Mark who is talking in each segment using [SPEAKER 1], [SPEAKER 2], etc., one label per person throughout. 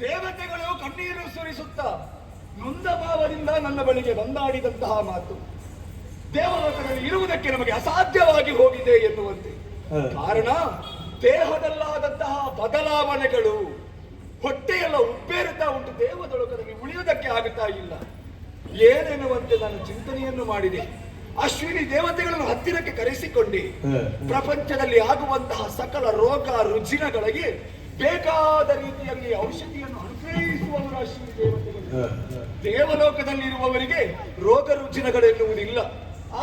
[SPEAKER 1] ದೇವತೆಗಳು ಕಣ್ಣೀರು ಸುರಿಸುತ್ತಾ ನೊಂದ ಭಾವದಿಂದ ನನ್ನ ಬಳಿಗೆ ಬಂದಾಡಿದಂತಹ ಮಾತು ದೇವಲೋಕದಲ್ಲಿ ಇರುವುದಕ್ಕೆ ನಮಗೆ ಅಸಾಧ್ಯವಾಗಿ ಹೋಗಿದೆ ಎನ್ನುವಂತೆ. ಕಾರಣ ದೇಹದಲ್ಲಾದಂತಹ ಬದಲಾವಣೆಗಳು, ಹೊಟ್ಟೆಯೆಲ್ಲ ಉಪ್ಪೇರುತ್ತಾ ಉಂಟು, ದೇವಲೋಕದಲ್ಲಿ ಉಳಿಯುವುದಕ್ಕೆ ಆಗುತ್ತಾ ಇಲ್ಲ ಏನೆನ್ನುವಂತೆ ನಾನು ಚಿಂತನೆಯನ್ನು ಮಾಡಿದೆ. ಅಶ್ವಿನಿ ದೇವತೆಗಳನ್ನು ಹತ್ತಿರಕ್ಕೆ ಕರೆಸಿಕೊಂಡೆ. ಪ್ರಪಂಚದಲ್ಲಿ ಆಗುವಂತಹ ಸಕಲ ರೋಗ ರುಜಿನಗಳಿಗೆ ಬೇಕಾದ ರೀತಿಯಲ್ಲಿ ಔಷಧಿಯನ್ನು ಅನುಗ್ರಹಿಸುವವರು ಅಶ್ವಿನಿ ದೇವತೆಗಳು. ದೇವಲೋಕದಲ್ಲಿರುವವರಿಗೆ ರೋಗ ರುಜಿನಗಳೆನ್ನುವುದಿಲ್ಲ.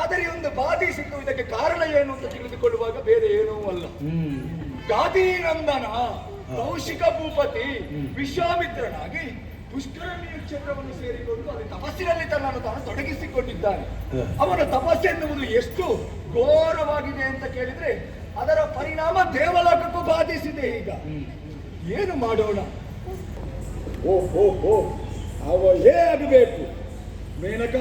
[SPEAKER 1] ಆದರೆ ಒಂದು ಬಾಧಿಸಿದ್ದು ಇದಕ್ಕೆ ಕಾರಣ ಏನು ಅಂತ ತಿಳಿದುಕೊಳ್ಳುವಾಗ ಬೇರೆ ಏನೂ ಅಲ್ಲ. ಗಾದಿನಂದನ ಕೌಶಿಕ ಭೂಪತಿ ವಿಶ್ವಾಮಿತ್ರನಾಗಿ ಪುಷ್ಕರಣಿ ಕ್ಷೇತ್ರವನ್ನು ಸೇರಿಕೊಂಡು ಅದು ತಪಸ್ಸಿನಲ್ಲಿ ತನ್ನನ್ನು ತಾನು ತೊಡಗಿಸಿಕೊಂಡಿದ್ದಾನೆ. ಅವನ ತಪಸ್ಸೆನ್ನುವುದು ಎಷ್ಟು ಘೋರವಾಗಿದೆ ಅಂತ ಕೇಳಿದ್ರೆ ಅದರ ಪರಿಣಾಮ ದೇವಲೋಕಕ್ಕೂ ಬಾಧಿಸಿದೆ. ಈಗ ಏನು ಮಾಡೋಣ? ಓ ಅವಳೇ ಆಗಬೇಕು. ಮೇನಕ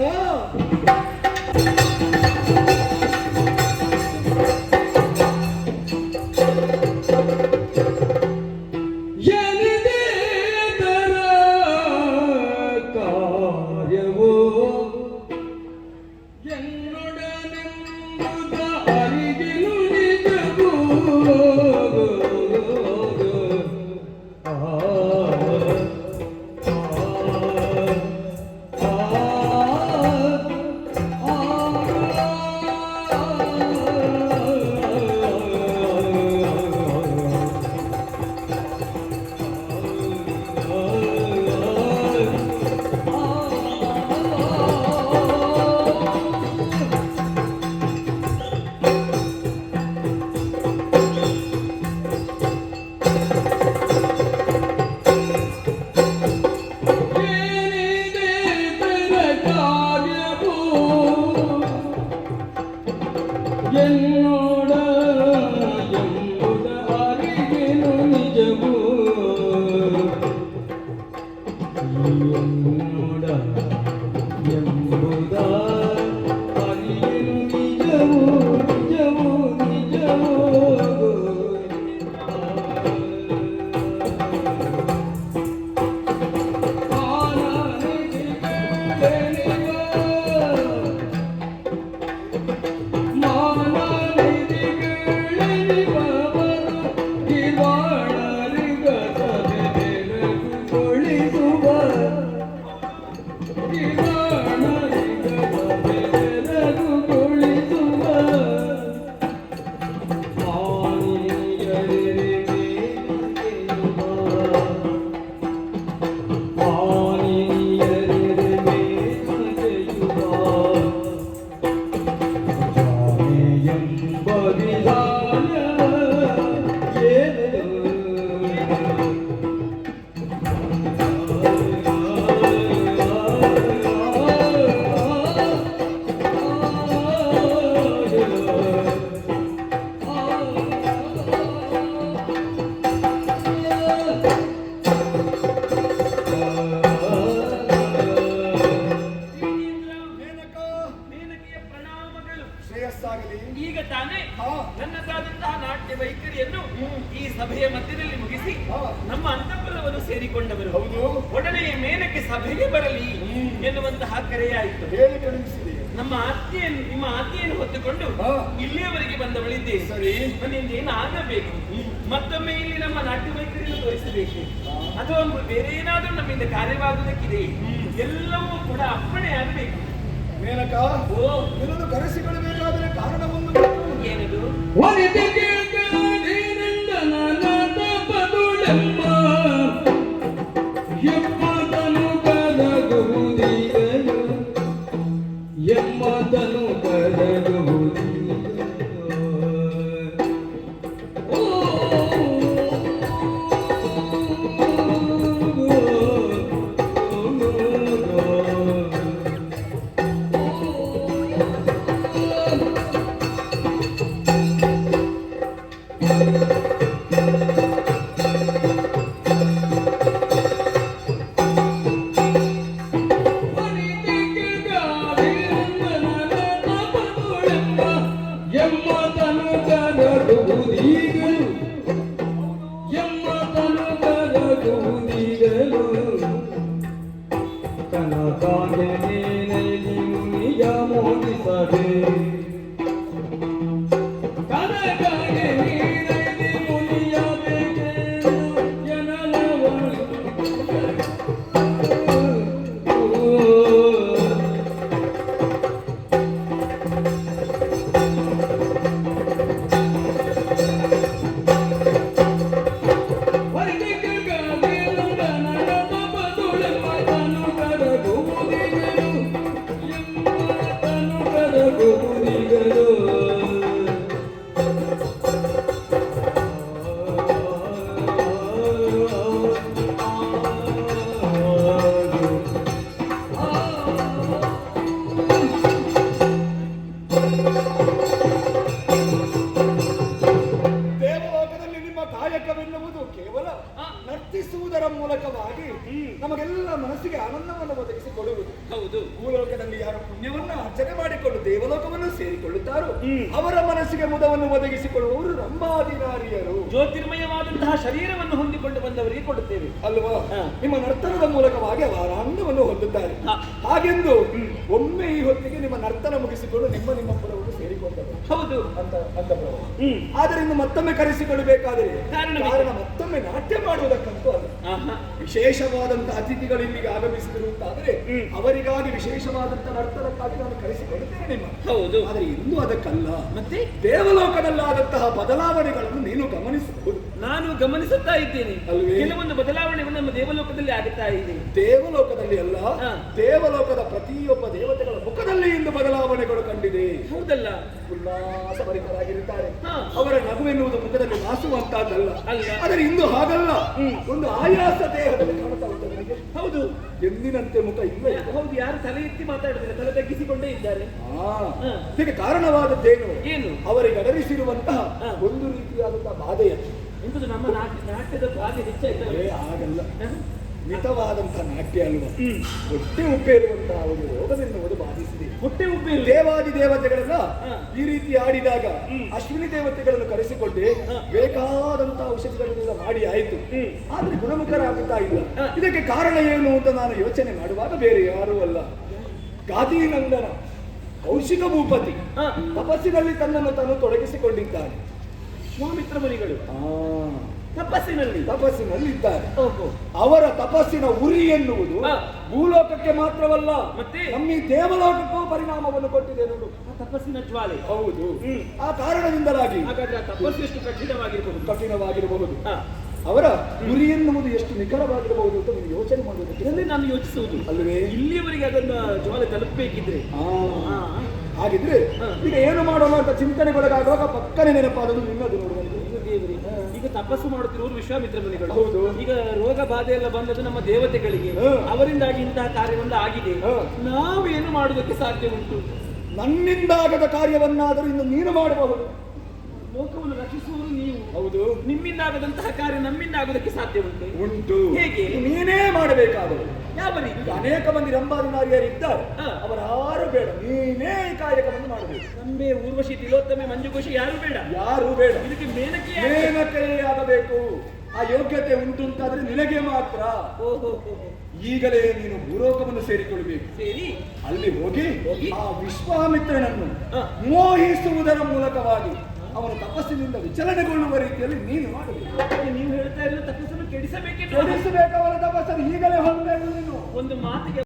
[SPEAKER 2] ಈಗ ತಾನೇ ನನ್ನದಾದಂತಹ ನಾಟ್ಯ ವೈಖರಿಯನ್ನು ಈ ಸಭೆಯ ಮಧ್ಯದಲ್ಲಿ ಮುಗಿಸಿ ನಮ್ಮ ಅಂತಃಪುರವನ್ನು ಸೇರಿಕೊಂಡವರು.
[SPEAKER 1] ಹೌದು,
[SPEAKER 2] ಒಡನೆ ಮೇನಕ್ಕೆ ಸಭೆಗೆ ಬರಲಿ ಎನ್ನುವಂತಹ ಕರೆಯಾಯಿತು.
[SPEAKER 1] ಹೇಳಿ ಕಳುಹಿಸಿದೆ.
[SPEAKER 2] ನಿಮ್ಮ ಆತ್ಮೀಯನ್ನು ಹೊತ್ತುಕೊಂಡು ಇಲ್ಲಿಯವರೆಗೆ ಬಂದವಳಿದ್ದೆ.
[SPEAKER 1] ಸರಿ,
[SPEAKER 2] ನನ್ನಿಂದ ಏನಾಗಬೇಕು? ಮತ್ತೊಮ್ಮೆ ಇಲ್ಲಿ ನಮ್ಮ ನಾಟ್ಯ ವೈಖರಿಯನ್ನು ತೋರಿಸಬೇಕು ಅಥವಾ ಬೇರೆ ಏನಾದರೂ ನಮ್ಮಿಂದ ಕಾರ್ಯವಾಗುವುದಕ್ಕಿದೆ ಎಲ್ಲವೂ ಕೂಡ ಅಪ್ಪಣೆ ಆಗಬೇಕು.
[SPEAKER 1] ಮೇನಕ
[SPEAKER 2] ಓ
[SPEAKER 1] ಇದನ್ನು ಕರೆಸಿಕೊಳ್ಳಬೇಕಾದರೆ ಕಾರಣವೊಂದು
[SPEAKER 2] ಏನದು?
[SPEAKER 3] ಎಮ್ಮದನು ಕರಗುವುದಿಲ್ಲ.
[SPEAKER 1] ನರ್ತಿಸುವುದರ ಮೂಲಕವಾಗಿ ನಮಗೆಲ್ಲ ಮನಸ್ಸಿಗೆ ಆನಂದವನ್ನು ಒದಗಿಸಿಕೊಡುವುದು.
[SPEAKER 2] ಹೌದು.
[SPEAKER 1] ಭೂಲೋಕದಲ್ಲಿ ಯಾರು ಪುಣ್ಯವನ್ನ ಅರ್ಚನೆ ಮಾಡಿಕೊಂಡು ದೇವಲೋಕವನ್ನು ಸೇರಿಕೊಳ್ಳುತ್ತಾರೋ ಅವರ ಮನಸ್ಸಿಗೆ ಮುದವನ್ನು ಒದಗಿಸಿಕೊಳ್ಳುವವರು ರಂಭಾಧಿಕಾರಿಯರು.
[SPEAKER 2] ಜ್ಯೋತಿರ್ಮಯವಾದಂತಹ ಶರೀರವನ್ನು ಹೊಂದಿಕೊಂಡು ಬಂದವರಿಗೆ ಕೊಡುತ್ತೇವೆ
[SPEAKER 1] ಅಲ್ವಾ? ನಿಮ್ಮ ನರ್ತನದ ಮೂಲಕವಾಗಿ ಅವರ ಆನಂದವನ್ನು ಹೊಂದುತ್ತಾರೆ. ಹಾಗೆಂದು ಒಮ್ಮೆ ಈ ಹೊತ್ತಿಗೆ ನಿಮ್ಮ ನರ್ತನ ಮುಗಿಸಿಕೊಂಡು ನಿಮ್ಮ ನಿಮ್ಮ ಪುರವನ್ನು ಸೇರಿಕೊಂಡರು.
[SPEAKER 2] ಹೌದು
[SPEAKER 1] ಅಂತ ಆದ್ದರಿಂದ ಮತ್ತೊಮ್ಮೆ ಕರೆಸಿಕೊಳ್ಳಬೇಕಾದರೆ ಕಾರಣ ಮತ್ತೊಮ್ಮೆ ನಾಟ್ಯ ಮಾಡುವುದಕ್ಕಂತೂ ಅಲ್ಲ. ವಿಶೇಷವಾದಂತಹ ಅತಿಥಿಗಳು ಇಲ್ಲಿಗೆ ಆಗಮಿಸಿರುವಂತಾದರೆ ಅವರಿಗಾಗಿ ವಿಶೇಷವಾದಂತಹ ನರ್ತನಕ್ಕಾಗಿ ನಾನು ಕರೆಸಿಕೊಳ್ಳುತ್ತೇನೆ ನಿಮ್ಮ.
[SPEAKER 2] ಹೌದು.
[SPEAKER 1] ಆದರೆ ಇನ್ನೂ ಅದಕ್ಕಲ್ಲ.
[SPEAKER 2] ಮತ್ತೆ
[SPEAKER 1] ದೇವಲೋಕದಲ್ಲಾದಂತಹ ಬದಲಾವಣೆಗಳನ್ನು ನೀನು ಗಮನಿಸಬಹುದು.
[SPEAKER 2] ನಾನು ಗಮನಿಸುತ್ತಾ ಇದ್ದೇನೆ.
[SPEAKER 1] ಅಲ್ವೇ?
[SPEAKER 2] ಕೆಲವೊಂದು ಬದಲಾವಣೆಗಳು ನಮ್ಮ ದೇವಲೋಕದಲ್ಲಿ ಆಗುತ್ತಾ ಇದೆ.
[SPEAKER 1] ದೇವಲೋಕದಲ್ಲಿ ಅಲ್ಲ, ದೇವಲೋಕದ ಪ್ರತಿಯೊಬ್ಬ ದೇವತೆಗಳ ಮುಖದಲ್ಲಿ ಇಂದು ಬದಲಾವಣೆಗಳು ಕಂಡಿದೆ.
[SPEAKER 2] ಹೌದಲ್ಲ?
[SPEAKER 1] ಉಲ್ಲಾಸಭರಿತರಾಗಿರುತ್ತಾರೆ. ಅವರ ನಗುವೆನ್ನುವುದು ಮುಖದಲ್ಲಿ ಮಾಸುವಂತಹದ್ದಲ್ಲ. ಆದರೆ ಇಂದು ಹಾಗಲ್ಲ, ಒಂದು ಆಯಾಸ ದೇಹದಲ್ಲಿ ಕಾಣುತ್ತಾ ಉಂಟು ನನಗೆ.
[SPEAKER 2] ಹೌದು,
[SPEAKER 1] ಎಂದಿನಂತೆ ಮುಖ ಇಲ್ಲ.
[SPEAKER 2] ಹೌದು, ಯಾರು ತಲೆ ಎತ್ತಿ ಮಾತಾಡುದಿಲ್ಲ, ತಲೆ ತಗ್ಗಿಸಿಕೊಂಡೇ ಇದ್ದಾರೆ.
[SPEAKER 1] ಇದಕ್ಕೆ ಕಾರಣವಾದದ್ದೇನು?
[SPEAKER 2] ಏನು?
[SPEAKER 1] ಅವರಿಗೆ ಅಡರಿಸಿರುವಂತಹ ಒಂದು ರೀತಿಯಾದಂತಹ ಬಾಧೆಯನ್ನು.
[SPEAKER 2] ಎಂಬುದು ನಮ್ಮ ನಾಟ್ಯದ ಬಾಧೆ ಹೆಚ್ಚಾಯ್ತದೆ.
[SPEAKER 1] ಆಗಲ್ಲ, ಮಿತವಾದಂತಹ ನಾಟ್ಯ ಅಲ್ವಾ? ಹೊಟ್ಟೆ ಉಪ್ಪೇರುವಂತಹ ಒಂದು ರೋಗವೆನ್ನುವುದು ಬಾಧಿಸಿದೆ.
[SPEAKER 2] ಹೊಟ್ಟೆ ಉಪ್ಪೇರು
[SPEAKER 1] ದೇವಾದಿ ದೇವತೆಗಳೆಲ್ಲ ಈ ರೀತಿ ಆಡಿದಾಗ ಅಶ್ವಿನಿ ದೇವತೆಗಳನ್ನು ಕರೆಸಿಕೊಂಡೆ ಬೇಕಾದಂತಹ ಔಷಧಿಗಳನ್ನೆಲ್ಲ ಮಾಡಿ ಆಯಿತು. ಆದ್ರೆ ಗುಣಮುಖರಾಗುತ್ತಾ ಇಲ್ಲ. ಇದಕ್ಕೆ ಕಾರಣ ಏನು ಅಂತ ನಾನು ಯೋಚನೆ ಮಾಡುವಾಗ ಬೇರೆ ಯಾರೂ ಅಲ್ಲ, ಗಾದಿನಂದನ ಕೌಶಿಕ ಭೂಪತಿ ತಪಸ್ಸಿನಲ್ಲಿ ತನ್ನನ್ನು ತಾನು ತೊಡಗಿಸಿಕೊಂಡಿದ್ದಾನೆ.
[SPEAKER 2] ವಿಶ್ವಾಮಿತ್ರ ಮುನಿಗಳು ತಪಸ್ಸಿನಲ್ಲಿ
[SPEAKER 1] ಇದ್ದಾರೆ. ಅವರ ತಪಸ್ಸಿನ ಉರಿ ಎನ್ನುವುದು ಭೂಲೋಕಕ್ಕೆ ಮಾತ್ರವಲ್ಲ,
[SPEAKER 2] ಮತ್ತೆ
[SPEAKER 1] ನಮ್ಮ ಈ ದೇವಲೋಕಕ್ಕೂ ಪರಿಣಾಮವನ್ನು ಕೊಟ್ಟಿದೆ ನೋಡು.
[SPEAKER 2] ತಪಸ್ಸಿನ ಜ್ವಾಲೆ.
[SPEAKER 1] ಹೌದು. ಆ ಕಾರಣದಿಂದಲಾಗಿ
[SPEAKER 2] ಹಾಗಾದ್ರೆ ಆ ತಪಸ್ಸು ಎಷ್ಟು
[SPEAKER 1] ಕಠಿಣವಾಗಿರಬಹುದು, ಅವರ ಗುರಿ ಎನ್ನುವುದು ಎಷ್ಟು ನಿಖರವಾಗಿರಬಹುದು ಅಂತ ನೀವು ಯೋಚನೆ ಮಾಡುವುದಕ್ಕೆ
[SPEAKER 2] ನಾನು ಯೋಚಿಸುವುದು
[SPEAKER 1] ಅಲ್ವೇ?
[SPEAKER 2] ಇಲ್ಲಿಯವರೆಗೆ ಅದನ್ನ ಜ್ವಾಲೆ ತಲುಪಬೇಕಿದ್ರೆ
[SPEAKER 1] ಹಾಗಿದ್ರೆ ಈಗ ಏನು ಮಾಡೋಣ ಅಂತ ಚಿಂತನೆಗೊಳಗಾಗುವಾಗ ಪಕ್ಕನೆ ನೆನಪಾದದು ನಿನ್ನದು ನೋಡುವುದು.
[SPEAKER 2] ಈಗ ತಪಸ್ಸು ಮಾಡುತ್ತಿರುವುದು ವಿಶ್ವಾಮಿತ್ರ ಮುನಿಗಳು.
[SPEAKER 1] ಹೌದು.
[SPEAKER 2] ಈಗ ರೋಗ ಬಾಧೆ ಎಲ್ಲ ಬಂದದ್ದು ನಮ್ಮ ದೇವತೆಗಳಿಗೆ, ಅವರಿಂದಾಗಿ ಇಂತಹ ಕಾರ್ಯವೊಂದು ಆಗಿದೆ. ನಾವೇನು ಮಾಡುವುದಕ್ಕೆ ಸಾಧ್ಯ ಉಂಟು?
[SPEAKER 1] ನನ್ನಿಂದಾಗದ ಕಾರ್ಯವನ್ನಾದರೂ ಇನ್ನು ನೀನು ಮಾಡಬಹುದು.
[SPEAKER 2] ಲೋಕವನ್ನು ರಕ್ಷಿಸುವುದು ನೀವು.
[SPEAKER 1] ಹೌದು.
[SPEAKER 2] ನಿಮ್ಮಿಂದಾಗದಂತಹ ಕಾರ್ಯ ನಮ್ಮಿಂದ ಆಗುವುದಕ್ಕೆ ಸಾಧ್ಯ
[SPEAKER 1] ಉಂಟು.
[SPEAKER 2] ಹೇಗೆ?
[SPEAKER 1] ನೀನೇ ಮಾಡಬೇಕಾದರು.
[SPEAKER 2] ಯಾವ ರೀತಿ?
[SPEAKER 1] ಅನೇಕ ಮಂದಿ ರಂಭಾದಿನಾರಿಯರು ಇದ್ದಾರೆ, ಅವರಾರು ಬೇಡ, ನೀನೇ ಈ ಕಾಯಕವನ್ನು ಮಾಡಬೇಕು.
[SPEAKER 2] ನಂಬೆ, ಊರ್ವಶಿ, ತಿಲೋತ್ತಮೆ, ಮಂಜುಘೋಷಿ ಯಾರು ಬೇಡ. ಇದಕ್ಕೆ
[SPEAKER 1] ಮೇನಕೆ ಆಗಬೇಕು. ಆ ಯೋಗ್ಯತೆ ಉಂಟು ಅಂತಾದ್ರೆ ನಿನಗೆ ಮಾತ್ರ. ಈಗಲೇ ನೀನು ಭೂಲೋಕವನ್ನು ಸೇರಿಕೊಳ್ಳಬೇಕು.
[SPEAKER 2] ಸೇರಿ
[SPEAKER 1] ಅಲ್ಲಿ ಹೋಗಿ ಆ ವಿಶ್ವಾಮಿತ್ರನನ್ನು ಮೋಹಿಸುವುದರ ಮೂಲಕವಾಗಿ ಅವನ ತಪಸ್ಸಿನಿಂದ ವಿಚಲನೆಗೊಳ್ಳುವ ರೀತಿಯಲ್ಲಿ ನೀನು ಮಾಡಬೇಕು.
[SPEAKER 2] ನೀವು ಹೇಳ್ತಾ ಇರೋ ತಪಸ್ಸನ್ನು ಕೆಡಿಸಬೇಕೆಂದು
[SPEAKER 1] ಅವನ ತಪಸ್ಸನ್ನು ಈಗಲೇ ಹೋಗಬೇಕು ನೀನು.
[SPEAKER 2] ಒಂದು ಮಾತಿಗೆ